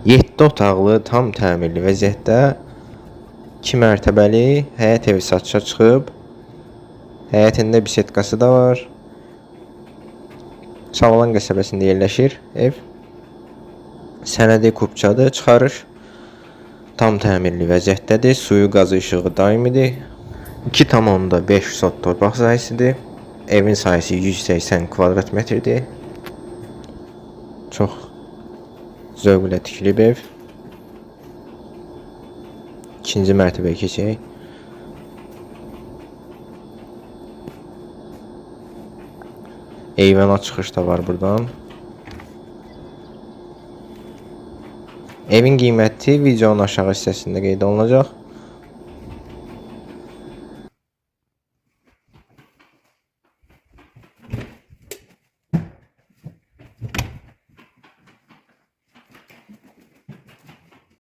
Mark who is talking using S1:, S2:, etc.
S1: 7 otaqlı, tam təmirli vəziyyətdə 2 mərtəbəli həyət evi satışa çıxıb. Həyətində bisetkası da var. Sağlan qəsəbəsində yerləşir ev. Sənədi kubçadır, çıxarış. Tam təmirli vəziyyətdədir. Suyu, qazı, işığı daimidir. 2,5 sot torpaq sahəsidir. Evin sahəsi 180 kvadrat metrdir. Çox zövqlə tikilib ev. İkinci mərtəbəyə keçək. Eyvana çıxış da var buradan. Evin qiyməti videonun aşağı hissəsində qeyd olunacaq.